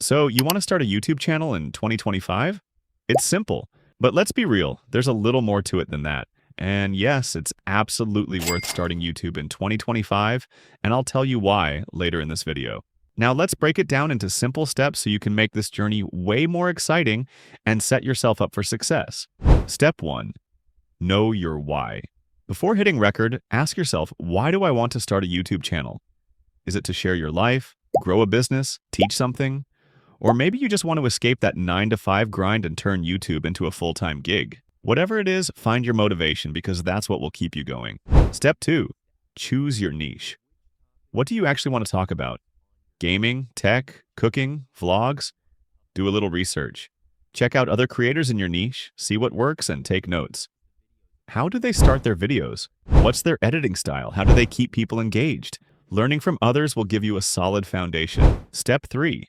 So you want to start a YouTube channel in 2025? It's simple, but let's be real, there's a little more to it than that. And yes, it's absolutely worth starting YouTube in 2025, and I'll tell you why later in this video. Now let's break it down into simple steps so you can make this journey way more exciting and set yourself up for success. Step 1. Know your why. Before hitting record, ask yourself, why do I want to start a YouTube channel? Is it to share your life, grow a business, teach something? Or maybe you just want to escape that 9-to-5 grind and turn YouTube into a full-time gig. Whatever it is, find your motivation because that's what will keep you going. Step 2. Choose your niche. What do you actually want to talk about? Gaming, tech, cooking, vlogs? Do a little research. Check out other creators in your niche, see what works, and take notes. How do they start their videos? What's their editing style? How do they keep people engaged? Learning from others will give you a solid foundation. Step 3.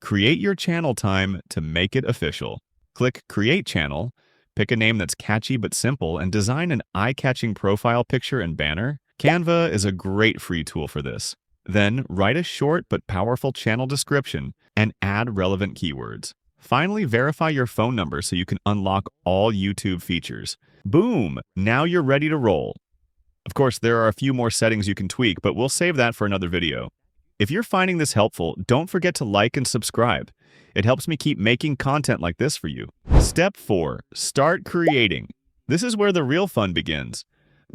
Create your channel time to make it official. Click Create Channel, pick a name that's catchy but simple, and design an eye-catching profile picture and banner. Canva is a great free tool for this. Then, write a short but powerful channel description and add relevant keywords. Finally, verify your phone number so you can unlock all YouTube features. Boom! Now you're ready to roll. Of course, there are a few more settings you can tweak, but we'll save that for another video. If you're finding this helpful, don't forget to like and subscribe. It helps me keep making content like this for you. Step 4. Start creating. This is where the real fun begins.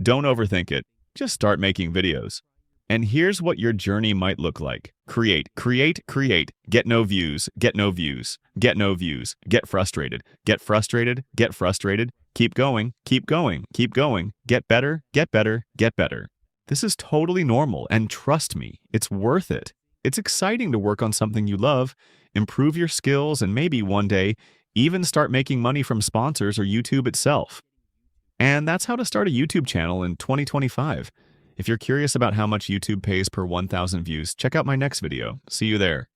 Don't overthink it. Just start making videos. And here's what your journey might look like. Create, create, create. Get no views, get no views, get no views. Get frustrated, get frustrated, get frustrated. Keep going, keep going, keep going. Get better, get better, get better. This is totally normal, and trust me, it's worth it. It's exciting to work on something you love, improve your skills, and maybe one day even start making money from sponsors or YouTube itself. And that's how to start a YouTube channel in 2025. If you're curious about how much YouTube pays per 1,000 views, check out my next video. See you there.